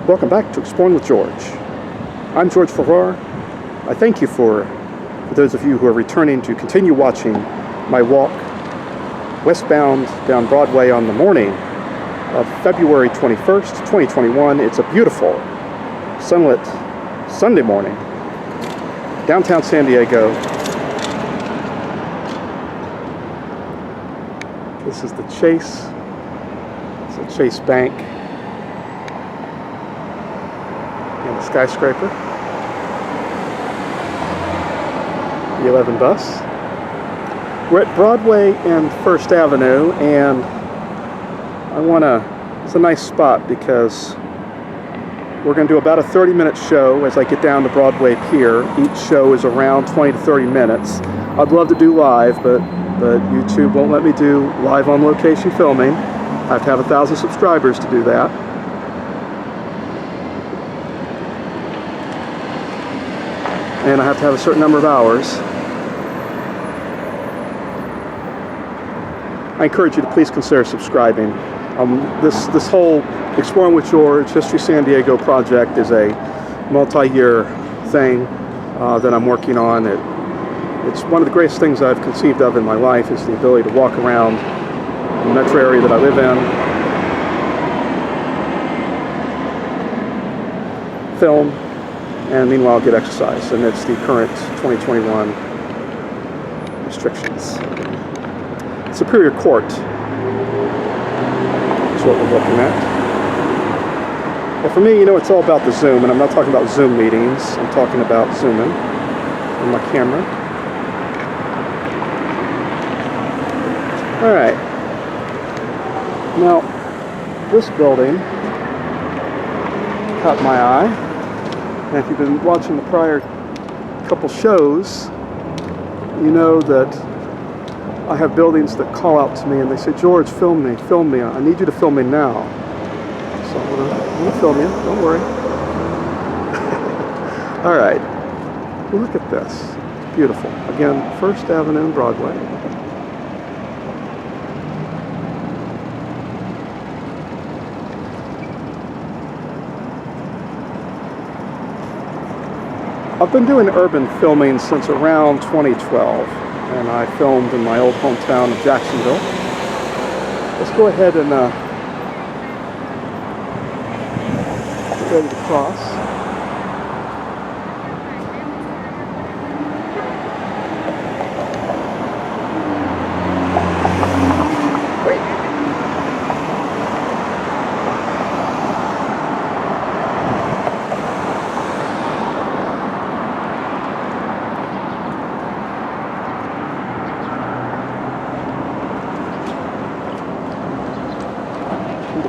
Welcome back to Exploring with George. I'm George Farrar. I thank you for those of you who are returning to continue watching my walk westbound down Broadway on the morning of February 21st, 2021. It's a beautiful, sunlit Sunday morning, downtown San Diego. This is the Chase. It's a Chase Bank. And the skyscraper. The 11 bus. We're at Broadway and First Avenue, and it's a nice spot because we're going to do about a 30-minute show as I get down to Broadway Pier. Each show is around 20 to 30 minutes. I'd love to do live, but YouTube won't let me do live on location filming. I have to have 1,000 subscribers to do that. And I have to have a certain number of hours. I encourage you to please consider subscribing. This whole Exploring with George History San Diego project is a multi-year thing that I'm working on. It's one of the greatest things I've conceived of in my life is the ability to walk around the metro area that I live in, film, and meanwhile get exercise amidst the current 2021 restrictions. Superior Court is what we're looking at. And for me, it's all about the Zoom, and I'm not talking about Zoom meetings. I'm talking about zooming on my camera. All right. Now, this building caught my eye. And if you've been watching the prior couple shows, you know that I have buildings that call out to me and they say, George, film me. I need you to film me now. So I'm going to film you. Don't worry. All right. Well, look at this. Beautiful. Again, First Avenue and Broadway. I've been doing urban filming since around 2012, and I filmed in my old hometown of Jacksonville. Let's go ahead and get ready to cross.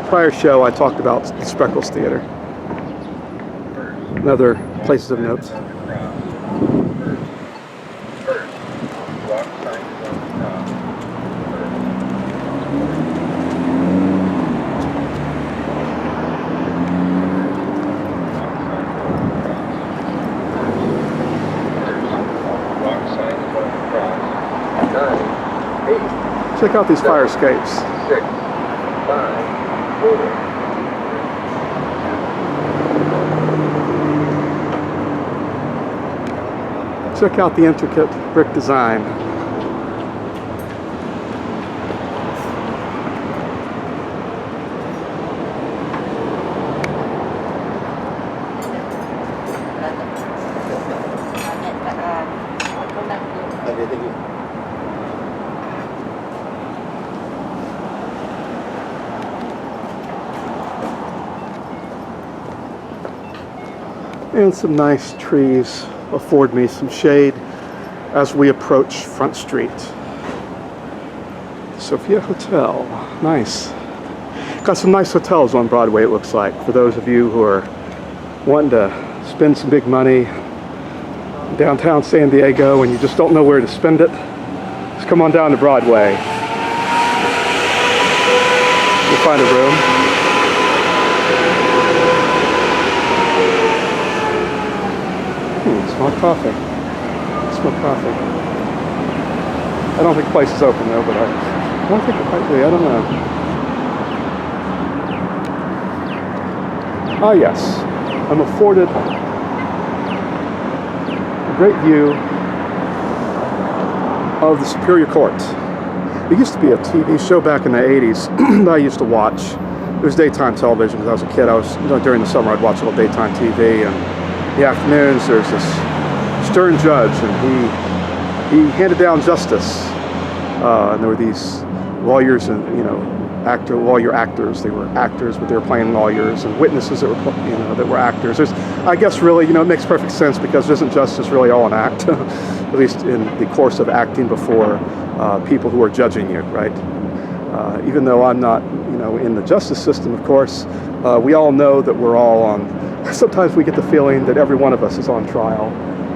Prior show, I talked about the Spreckles Theater and other places of note. Check out these fire escapes. 6, 5. Check out the intricate brick design. And some nice trees afford me some shade as we approach Front Street. Sophia Hotel, nice. Got some nice hotels on Broadway, it looks like. For those of you who are wanting to spend some big money in downtown San Diego and you just don't know where to spend it, just come on down to Broadway. You'll find a room. Small coffee. Small coffee. I don't think the place is open though, but I don't think it might be. I don't know. Ah yes, I'm afforded a great view of the Superior Court. It used to be a TV show back in the 80s that I used to watch. It was daytime television because I was a kid. During the summer I'd watch a little daytime TV, and in the afternoons there's this stern judge, and he handed down justice. And there were these lawyers and lawyer actors. They were actors, but they were playing lawyers, and witnesses that were actors. I guess really, it makes perfect sense, because isn't justice really all an act? At least in the course of acting before people who are judging you, right? Even though I'm not, in the justice system, of course, we all know that we're all on. Sometimes we get the feeling that every one of us is on trial,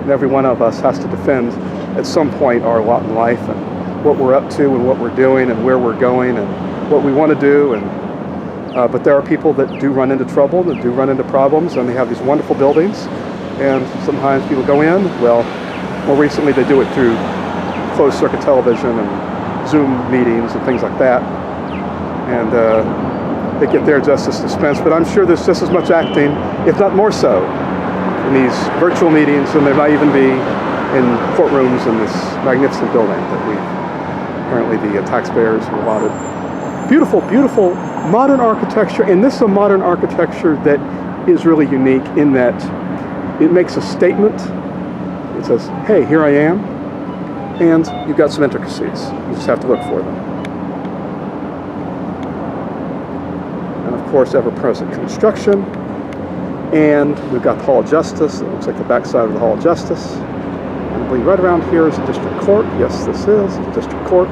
and every one of us has to defend at some point our lot in life, and what we're up to, and what we're doing, and where we're going, and what we want to do. And but there are people that do run into trouble, that do run into problems, and they have these wonderful buildings, and sometimes people go in. Well, more recently they do it through closed circuit television and Zoom meetings and things like that, and they get their justice dispensed. But I'm sure there's just as much acting, if not more so, in these virtual meetings than there might even be in courtrooms in this magnificent building that apparently the taxpayers have allotted. Beautiful, beautiful modern architecture, and this is a modern architecture that is really unique in that it makes a statement. It says, hey, here I am, and you've got some intricacies. You just have to look for them. And of course, ever-present construction, and we've got the Hall of Justice. It looks like the backside of the Hall of Justice. And I believe right around here is the District Court. Yes, this is the District Court.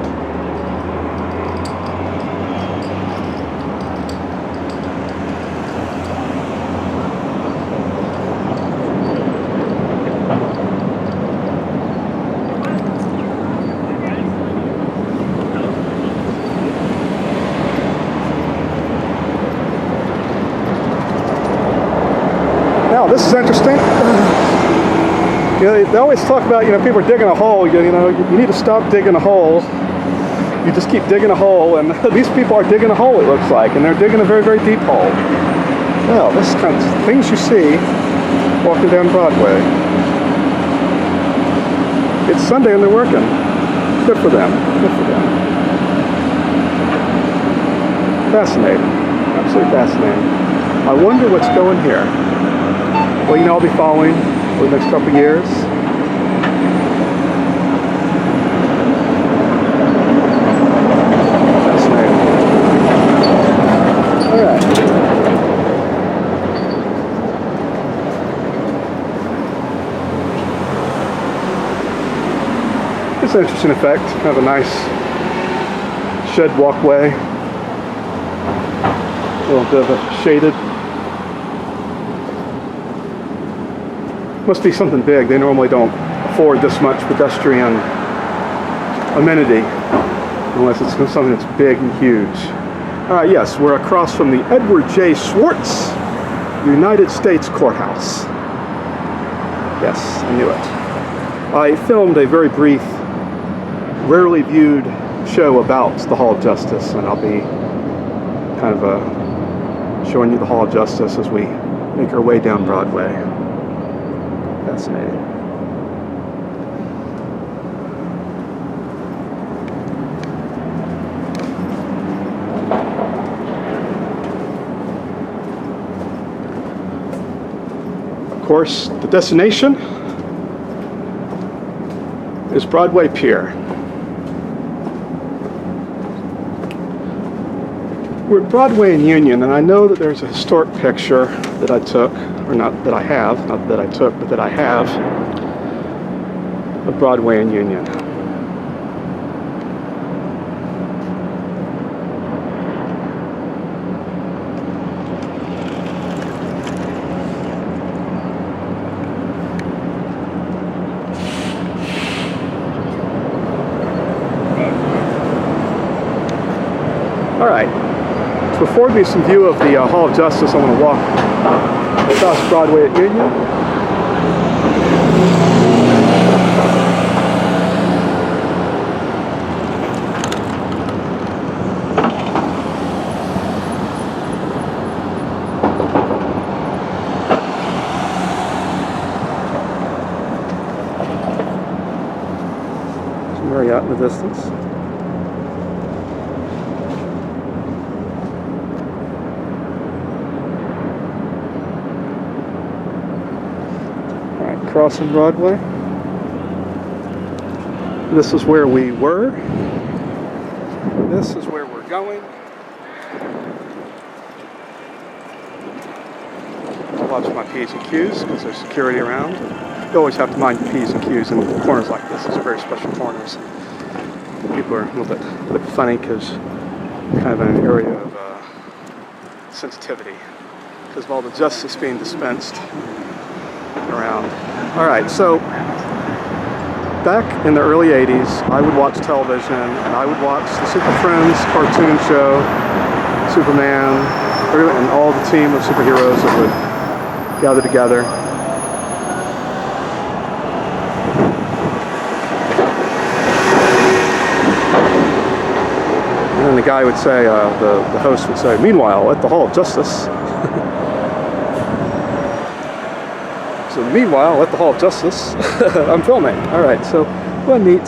Now, this is interesting. They always talk about, people are digging a hole. You need to stop digging a hole. You just keep digging a hole, and these people are digging a hole, it looks like, and they're digging a very, very deep hole. Well, this kind of things you see walking down Broadway. It's Sunday and they're working. Good for them. Good for them. Fascinating. Absolutely fascinating. I wonder what's going here. Well, I'll be following for the next couple of years. Fascinating. All right. It's an interesting effect. Kind of a nice shed walkway. A little bit of a shaded. Must be something big. They normally don't afford this much pedestrian amenity unless it's something that's big and huge. Yes, we're across from the Edward J. Schwartz United States Courthouse. Yes, I knew it. I filmed a very brief, rarely viewed show about the Hall of Justice, and I'll be kind of showing you the Hall of Justice as we make our way down Broadway. Fascinating. Of course, the destination is Broadway Pier. We're at Broadway and Union, and I know that there's a historic picture that I took, or not that I have, not that I took, but that I have, of Broadway and Union. All right. To afford me some view of the Hall of Justice, I'm going to walk across Broadway at Union. Marriott in the distance. All right, crossing Broadway. This is where we were. This is where we're going. I'll watch my P's and Q's because there's security around. You always have to mind your P's and Q's in corners like this. These are very special corners. People are a little bit funny because kind of in an area of sensitivity because of all the justice being dispensed around. All right, so back in the early 80s, I would watch television and I would watch the Super Friends cartoon show, Superman, and all the team of superheroes that would gather together. And then the guy would say, the host would say, "Meanwhile, at the Hall of Justice." So meanwhile, at the Hall of Justice, I'm filming. All right, so what a neat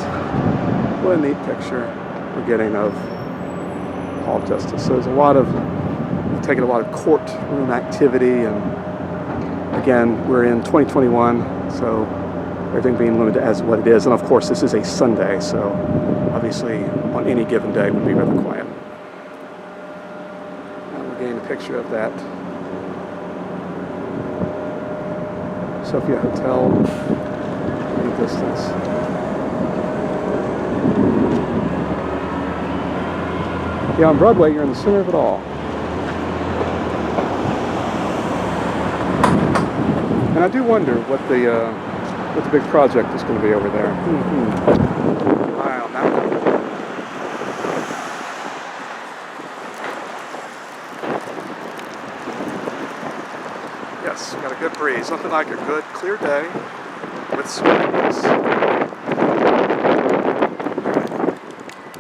picture we're getting of the Hall of Justice. So there's taking a lot of courtroom activity, and again, we're in 2021, so everything being limited as what it is. And of course, this is a Sunday, so obviously on any given day would be rather quiet. We're getting a picture of that Sophia Hotel in the distance. Yeah, on Broadway, you're in the center of it all. And I do wonder what the big project is going to be over there. Wow, that one. Yes, got a good breeze. Nothing like a good, clear day with some breeze.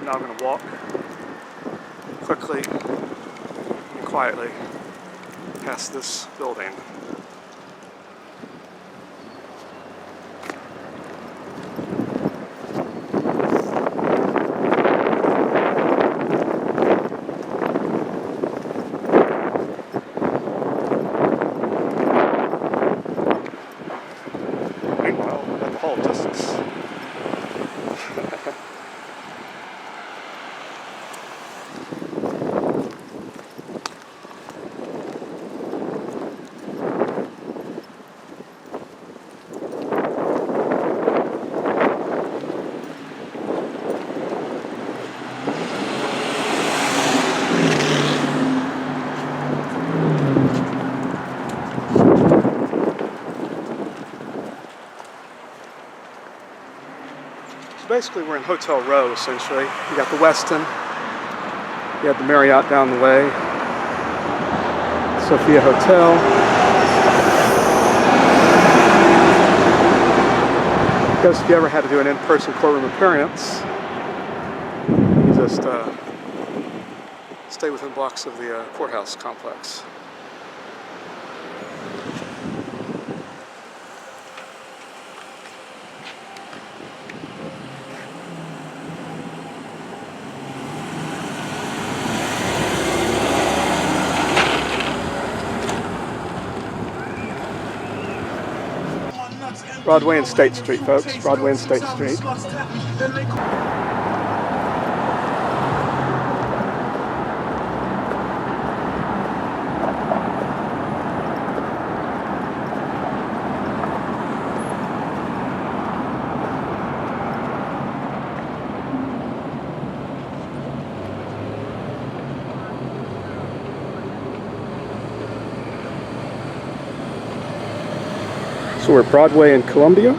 Now I'm going to walk quickly and quietly past this building. Basically, we're in Hotel Row, essentially. You got the Westin, you have the Marriott down the way, Sophia Hotel. Because if you ever had to do an in-person courtroom appearance, you just stay within blocks of the courthouse complex. Broadway and State Street, folks. Broadway and State Street. So we're Broadway and Columbia.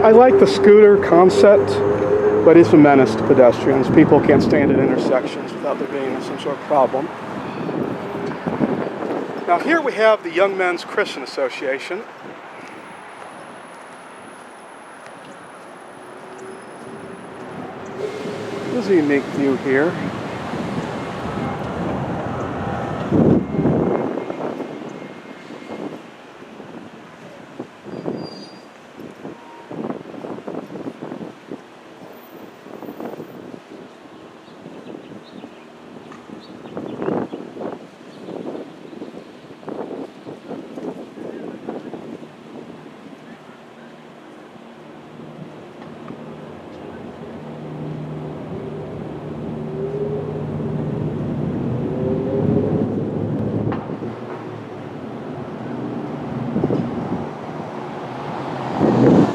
I like the scooter concept, but it's a menace to pedestrians. People can't stand at intersections without there being some sort of problem. Now here we have the Young Men's Christian Association. There's a unique view here.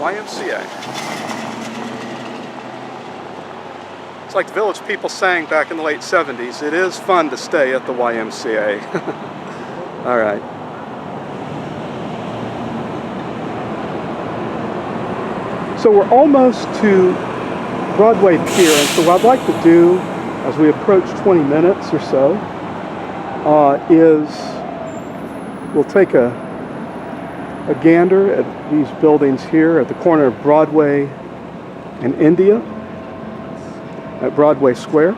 YMCA. It's like the Village People sang back in the late 70s, it is fun to stay at the YMCA. All right. So we're almost to Broadway Pier, and so what I'd like to do as we approach 20 minutes or so is we'll take a gander at these buildings here at the corner of Broadway and India at Broadway Square.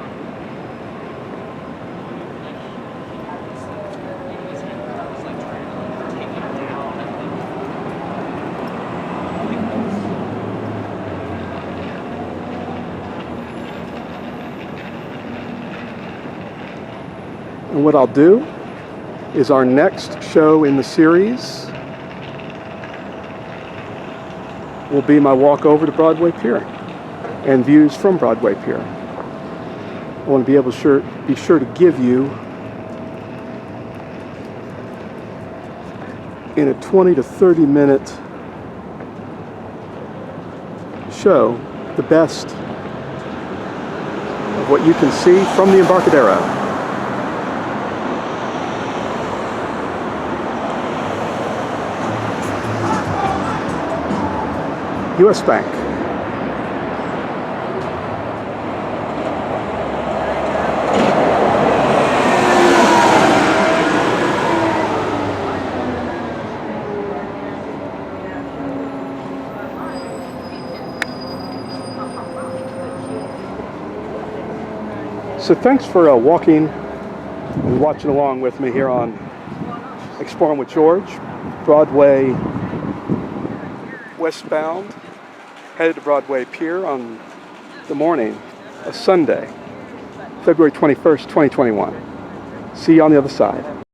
And what I'll do is our next show in the series will be my walk over to Broadway Pier and views from Broadway Pier. I want to be sure to give you, in a 20 to 30 minute show, the best of what you can see from the Embarcadero. U.S. Bank. So thanks for walking and watching along with me here on Exploring with George, Broadway westbound, headed to Broadway Pier on the morning of Sunday, February 21st, 2021. See you on the other side.